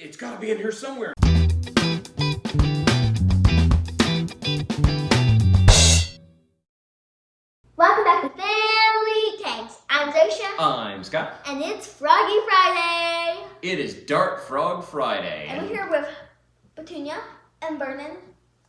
It's got to be in here somewhere. Welcome back to Family Tanks. I'm Zosia. I'm Scott. And it's Froggy Friday. It is Dart Frog Friday. And we're here with Petunia and Vernon.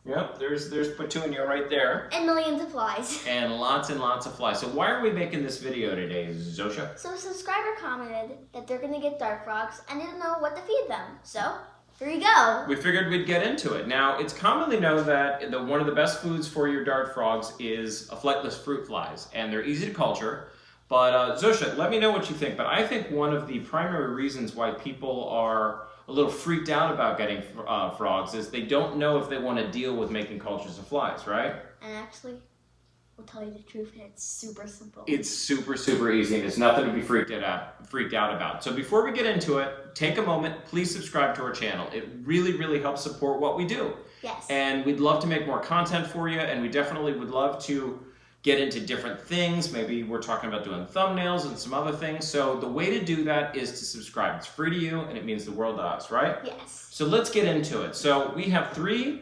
Yep, there's Petunia right there. And millions of flies. And lots of flies. So why are we making this video today, Zosia? So a subscriber commented that they're going to get dart frogs and they don't know what to feed them. So here you go. We figured we'd get into it. Now, it's commonly known that one of the best foods for your dart frogs is flightless fruit flies. And they're easy to culture. But Zosia, let me know what you think. But I think one of the primary reasons why people are a little freaked out about getting frogs is they don't know if they want to deal with making cultures of flies, right? And actually, we'll tell you the truth, it's super simple. It's super easy, and it's nothing to be freaked out about. So before we get into it, take a moment, please subscribe to our channel. It really helps support what we do. Yes. And we'd love to make more content for you, and we definitely would love to get into different things. Maybe we're talking about doing thumbnails and some other things. So the way to do that is to subscribe. It's free to you and it means the world to us, right? Yes. So let's get into it. So we have 3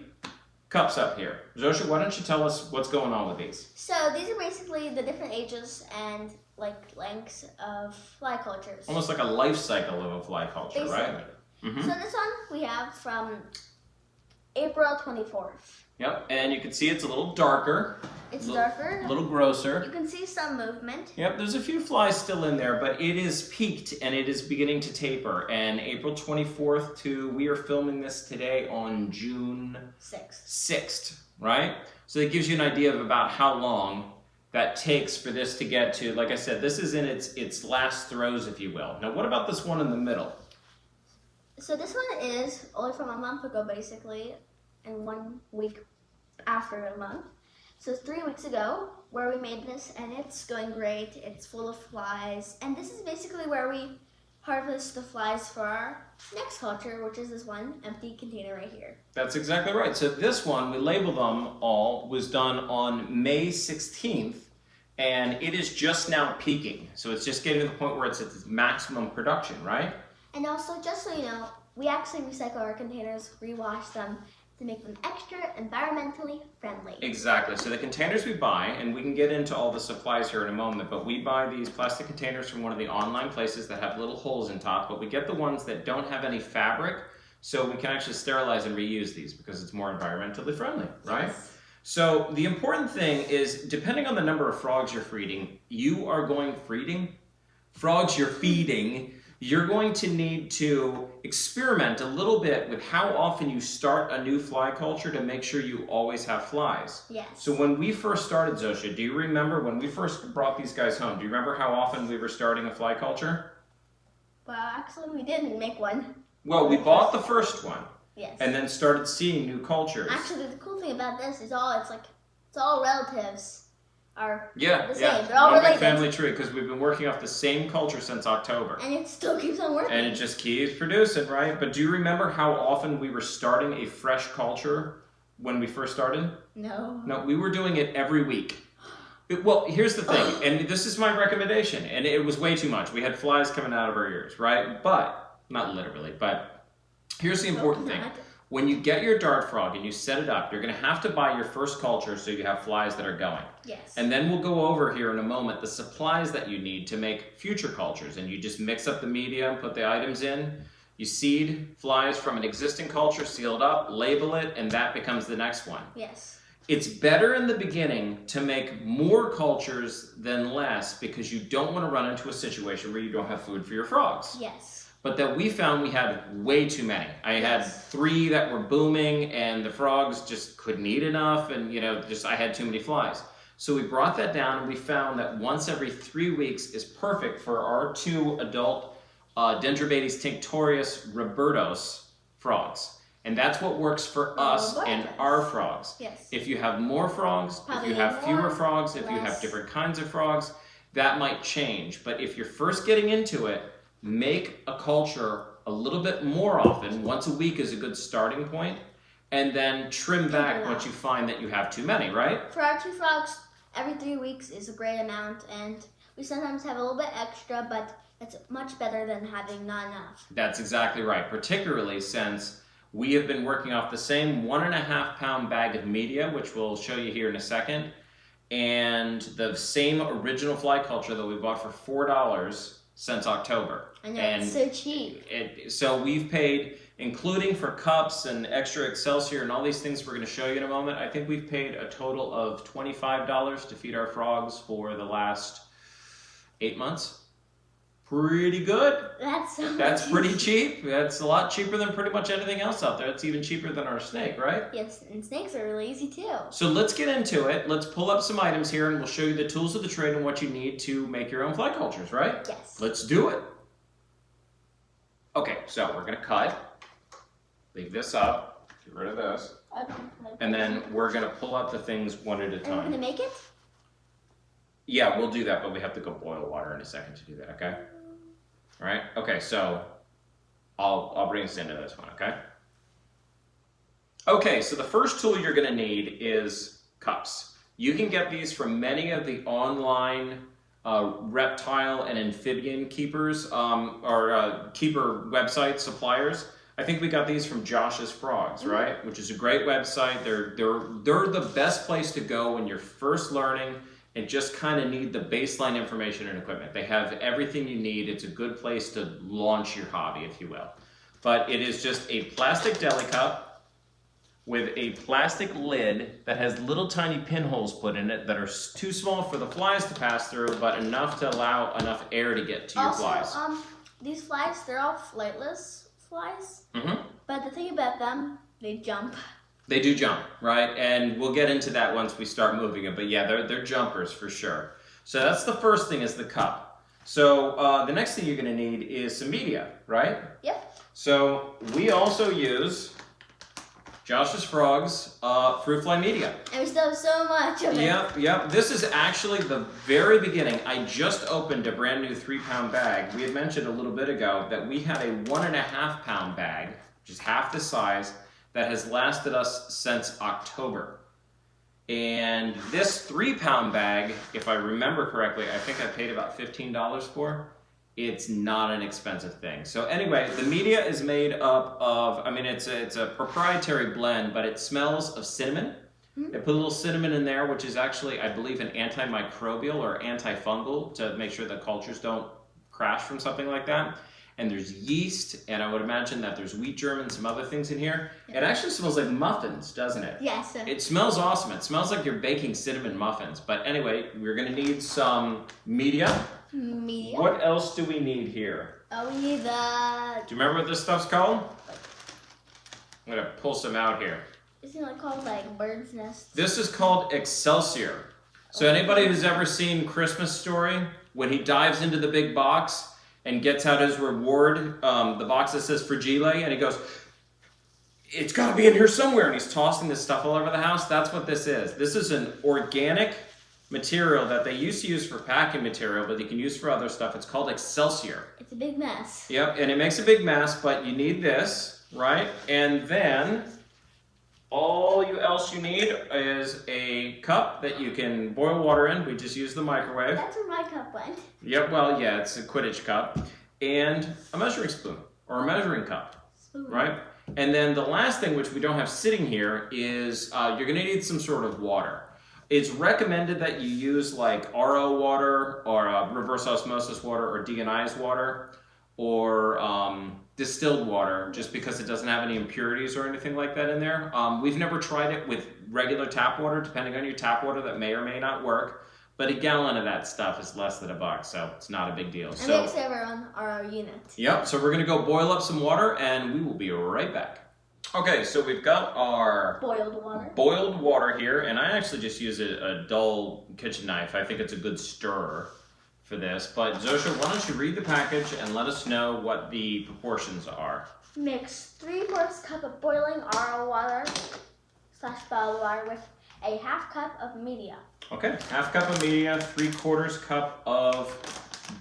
cups up here. Zosia, why don't you tell us what's going on with these? So these are basically the different ages and lengths of fly cultures. Almost like a life cycle of a fly culture, basically. right? Mm-hmm. So this one we have from April 24th. Yep, and you can see it's a little darker. It's darker. A little grosser. You can see some movement. Yep, there's a few flies still in there, but it is peaked and it is beginning to taper. And April 24th we are filming this today on June 6th, right? So it gives you an idea of about how long that takes for this to get to, like I said, this is in its last throes, if you will. Now, what about this one in the middle? So this one is only from a month ago, basically, and 1 week after a month. So it's 3 weeks ago where we made this, and it's going great. It's full of flies, and this is basically where we harvest the flies for our next culture, which is this one empty container right here. That's exactly right. So this one, we labeled them all, was done on May 16th, and it is just now peaking. So it's just getting to the point where it's at its maximum production, right? And also, just so you know, we actually recycle our containers, rewash them, to make them extra environmentally friendly. Exactly. So the containers we buy, and we can get into all the supplies here in a moment, but we buy these plastic containers from one of the online places that have little holes in top, but we get the ones that don't have any fabric, so we can actually sterilize and reuse these because it's more environmentally friendly, right? Yes. So the important thing is, depending on the number of frogs you're feeding, you're going to need to experiment a little bit with how often you start a new fly culture to make sure you always have flies. Yes. So when we first started, Zosia, do you remember when we first brought these guys home, do you remember how often we were starting a fly culture? Well, actually, we didn't make one. Well, we bought the first one. Yes. And then started seeing new cultures. Actually, the cool thing about this is it's all relatives are the same. Yeah. They're all One big related. family tree, because we've been working off the same culture since October. And it still keeps on working. And it just keeps producing, right? But do you remember how often we were starting a fresh culture when we first started? No. No, we were doing it every week. Well, here's the thing, and this is my recommendation, and it was way too much. We had flies coming out of our ears, right? But, not literally, but here's the important thing. When you get your dart frog and you set it up, you're going to have to buy your first culture so you have flies that are going. Yes. And then we'll go over here in a moment the supplies that you need to make future cultures. And you just mix up the media, put the items in, you seed flies from an existing culture, seal it up, label it, and that becomes the next one. Yes. It's better in the beginning to make more cultures than less because you don't want to run into a situation where you don't have food for your frogs. Yes. But that we found we had way too many. I had 3 that were booming and the frogs just couldn't eat enough and I had too many flies. So we brought that down and we found that once every 3 weeks is perfect for our 2 adult Dendrobates tinctorius robertos frogs. And that's what works for us and our frogs. Yes. If you have more frogs, if you have fewer frogs, if you have different kinds of frogs, that might change. But if you're first getting into it, make a culture a little bit more often. Once a week is a good starting point. And then trim back once you find that you have too many, right? For our 2 frogs, every 3 weeks is a great amount. And we sometimes have a little bit extra, but It's much better than having not enough. That's exactly right, particularly since we have been working off the same 1.5 pound bag of media, which we'll show you here in a second, and the same original fly culture that we bought for $4 since October. I know, it's so cheap. So we've paid, including for cups and extra Excelsior and all these things we're going to show you in a moment, I think we've paid a total of $25 to feed our frogs for the last 8 months. Pretty good. That's pretty cheap. That's a lot cheaper than pretty much anything else out there. It's even cheaper than our snake, right? Yes, and snakes are really easy too. So let's get into it. Let's pull up some items here and we'll show you the tools of the trade and what you need to make your own fly cultures, right? Yes. Let's do it. Okay, so we're going to cut. Leave this up. Get rid of this. And then we're going to pull out the things one at a time. And we're going to make it? Yeah, we'll do that, but we have to go boil water in a second to do that, okay? All right, okay, so I'll bring us into this one, okay? Okay, so the first tool you're gonna need is cups. You can get these from many of the online reptile and amphibian keepers or keeper website suppliers. I think we got these from Josh's Frogs, right? Which is a great website. They're the best place to go when you're first learning and just kind of need the baseline information and equipment. They have everything you need. It's a good place to launch your hobby, if you will. But it is just a plastic deli cup with a plastic lid that has little tiny pinholes put in it that are too small for the flies to pass through, but enough to allow enough air to get to your flies. These flies, they're all flightless flies. Mm-hmm. But the thing about them, they jump. They do jump, right? And we'll get into that once we start moving it. But yeah, they're jumpers for sure. So that's the first thing is the cup. So the next thing you're going to need is some media, right? Yep. So we also use Josh's Frogs fruit fly media. And we still have so much of it. Yep. This is actually the very beginning. I just opened a brand new 3-pound bag. We had mentioned a little bit ago that we had a 1.5 pound bag, which is half the size, that has lasted us since October. And this 3-pound bag, if I remember correctly, I think I paid about $15 for. It's not an expensive thing. So anyway, the media is made up of, it's a proprietary blend, but it smells of cinnamon. They put a little cinnamon in there, which is actually, I believe, an antimicrobial or antifungal to make sure the cultures don't crash from something like that. And there's yeast, and I would imagine that there's wheat germ and some other things in here. Yeah. It actually smells like muffins, doesn't it? Yes. It smells awesome. It smells like you're baking cinnamon muffins. But anyway, we're going to need some media. Media. What else do we need here? We need the... Do you remember what this stuff's called? I'm going to pull some out here. Isn't it called like bird's nests? This is called Excelsior. So anybody who's ever seen Christmas Story, when he dives into the big box and gets out his reward, the box that says Fragile, and he goes, it's got to be in here somewhere, and he's tossing this stuff all over the house. That's what this is. This is an organic material that they used to use for packing material, but they can use for other stuff. It's called Excelsior. It's a big mess. Yep, and it makes a big mess, but you need this, right? And then all else you need is a cup that you can boil water in. We just use the microwave. That's where my cup went. Yep, well, yeah, it's a Quidditch cup. And a measuring spoon, or a measuring cup, right? And then the last thing, which we don't have sitting here, is you're gonna need some sort of water. It's recommended that you use like RO water, or reverse osmosis water, or deionized water, or distilled water, just because it doesn't have any impurities or anything like that in there. We've never tried it with regular tap water. Depending on your tap water, that may or may not work. But a gallon of that stuff is less than $1, so it's not a big deal. And we actually have our unit. Yep, so we're gonna go boil up some water and we will be right back. Okay, so we've got our boiled water here, and I actually just use a dull kitchen knife. I think it's a good stirrer for this. But Zosia, why don't you read the package and let us know what the proportions are. Mix 3/4 cup of boiling RO water / bottled water with a ½ cup of media. Okay, ½ cup of media, 3/4 cup of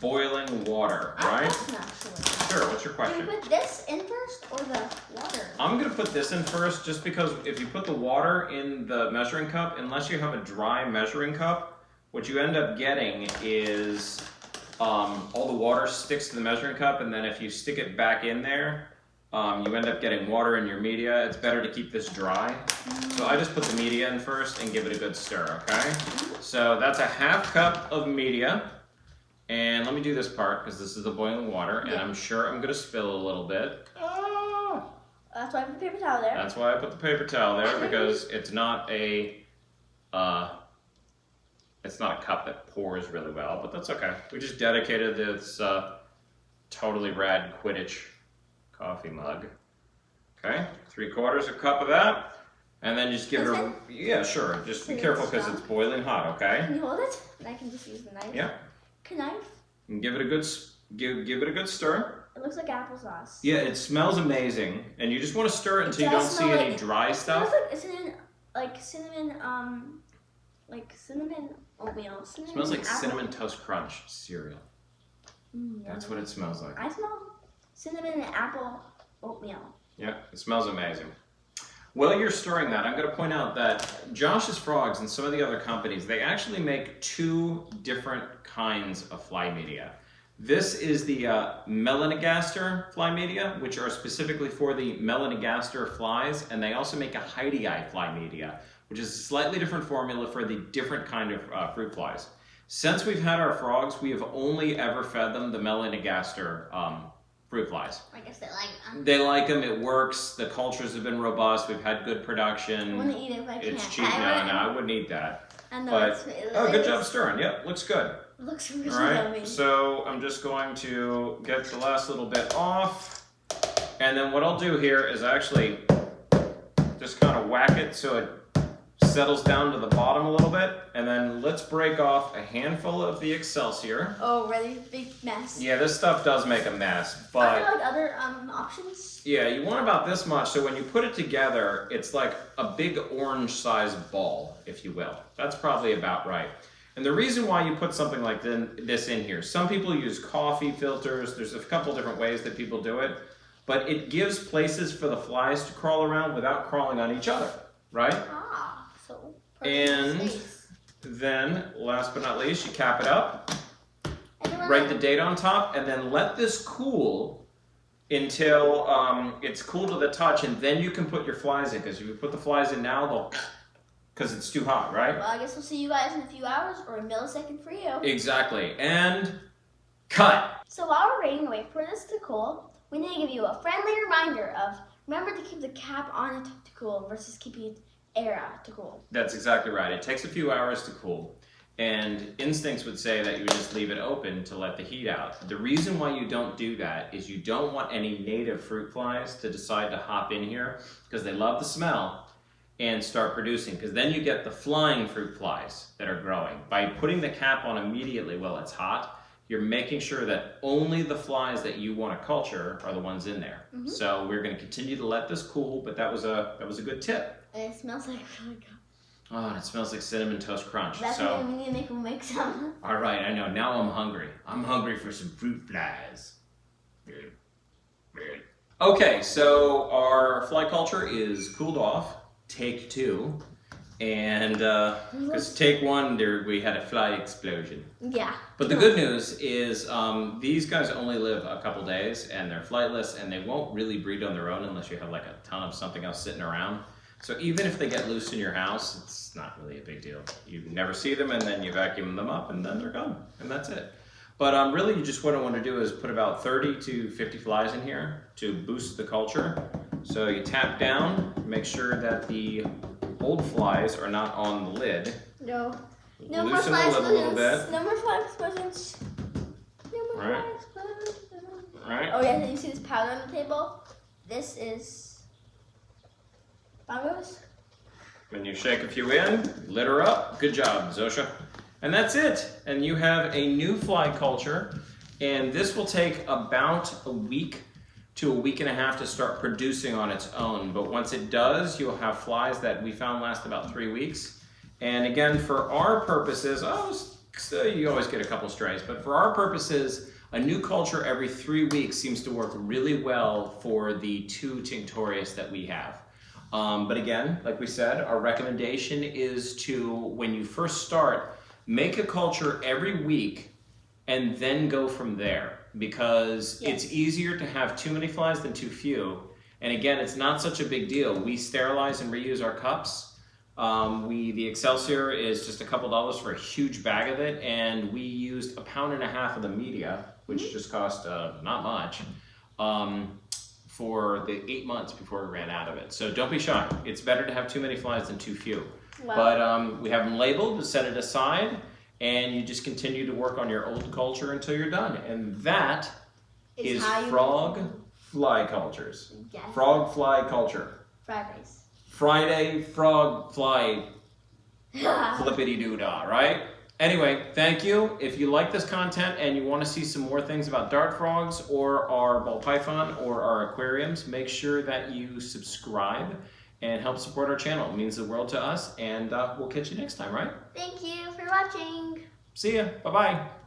boiling water, right? Actually. Sure, what's your question? Do we put this in first or the water? I'm gonna put this in first just because if you put the water in the measuring cup, unless you have a dry measuring cup, what you end up getting is all the water sticks to the measuring cup, and then if you stick it back in there, you end up getting water in your media. It's better to keep this dry. So I just put the media in first and give it a good stir, okay? So that's a half cup of media. And let me do this part because this is the boiling water, and I'm sure I'm gonna spill a little bit. That's why I put the paper towel there. That's why I put the paper towel there, because it's not a cup that pours really well, but that's okay. We just dedicated this totally rad Quidditch coffee mug. Okay, 3/4 cup of that, and then just give it a, yeah, sure. Just be careful because it's boiling hot, okay? Can you hold it? And I can just use the knife. Yeah. Knife. And give it a good give it a good stir. It looks like applesauce. Yeah, it smells amazing, and you just want to stir it until you don't see any dry stuff. It smells like cinnamon oatmeal. It smells like Cinnamon Toast Crunch cereal. That's what it smells like. I smell cinnamon and apple oatmeal. Yeah, it smells amazing. While you're stirring that, I'm going to point out that Josh's Frogs and some of the other companies, they actually make 2 different kinds of fly media. This is the melanogaster fly media, which are specifically for the melanogaster flies, and they also make a Heidi fly media, which is a slightly different formula for the different kind of fruit flies. Since we've had our frogs, we have only ever fed them the melanogaster fruit flies. I guess they like them. They like them. It works. The cultures have been robust. We've had good production. I wouldn't eat it if I can't. It's cheap. No, I wouldn't eat that. But good job stirring. Yep, looks good. It looks really All right. yummy. So I'm just going to get the last little bit off, and then what I'll do here is actually just kind of whack it so it settles down to the bottom a little bit, and then let's break off a handful of the Excelsior. Oh, really? Big mess. Yeah, this stuff does make a mess, but are there like other options? yeah, you want about this much, so when you put it together, it's like a big orange-sized ball, if you will. That's probably about right. And the reason why you put something like this in here, some people use coffee filters. There's a couple different ways that people do it, but it gives places for the flies to crawl around without crawling on each other, right? So and then, last but not least, you cap it up, write the date on top, and then let this cool until it's cool to the touch, and then you can put your flies in, because if you put the flies in now, they'll, because it's too hot, right? Well, I guess we'll see you guys in a few hours, or a millisecond for you. Exactly, and cut. So while we're waiting to wait for this to cool, we need to give you a friendly reminder of, remember to keep the cap on it to cool versus keeping air out to cool. That's exactly right. It takes a few hours to cool, and instincts would say that you would just leave it open to let the heat out. The reason why you don't do that is you don't want any native fruit flies to decide to hop in here, because they love the smell, and start producing, because then you get the flying fruit flies that are growing. By putting the cap on immediately while it's hot, you're making sure that only the flies that you want to culture are the ones in there. So we're going to continue to let this cool, but that was a good tip. And it smells like really good. Oh, and it smells like Cinnamon Toast Crunch. That's why we need to make some. All right, I know. Now I'm hungry. I'm hungry for some fruit flies. Okay, so our fly culture is cooled off. Take 2. And because take 1, we had a fly explosion. Yeah. But the good news is these guys only live a couple days, and they're flightless, and they won't really breed on their own unless you have like a ton of something else sitting around. So even if they get loose in your house, it's not really a big deal. You never see them, and then you vacuum them up, and then they're gone, and that's it. But really, you just what I want to do is put about 30 to 50 flies in here to boost the culture. So you tap down, make sure that the old flies are not on the lid. No. No more Loosen fly the lid a little explosions. bit. No more fly explosions. No more Right. fly explosions. Right. Oh yeah, you see this powder on the table? This is bongos. When you shake a few in, lid her up. Good job, Zosia. And that's it. And you have a new fly culture. And this will take about a week to a week and a half to start producing on its own. But once it does, you'll have flies that we found last about 3 weeks. And again, for our purposes, you always get a couple strays, but for our purposes, a new culture every 3 weeks seems to work really well for the 2 tinctorius that we have. But again, like we said, our recommendation is to, when you first start, make a culture every week and then go from there, because Yes. it's easier to have too many flies than too few. And again, it's not such a big deal. We sterilize and reuse our cups. The Excelsior is just a couple dollars for a huge bag of it, and we used 1.5 pounds of the media, which just cost not much, for the 8 months before we ran out of it. So don't be shy. It's better to have too many flies than too few. Wow. But we have them labeled to set it aside, and you just continue to work on your old culture until you're done. And that is how you frog fly cultures. Yes. Frog fly culture. Fridays. Friday frog fly flippity doo dah, right? Anyway, thank you. If you like this content and you want to see some more things about dart frogs or our ball python or our aquariums, make sure that you subscribe and help support our channel. It means the world to us, and we'll catch you next time, right? Thank you for watching. See ya. Bye-bye.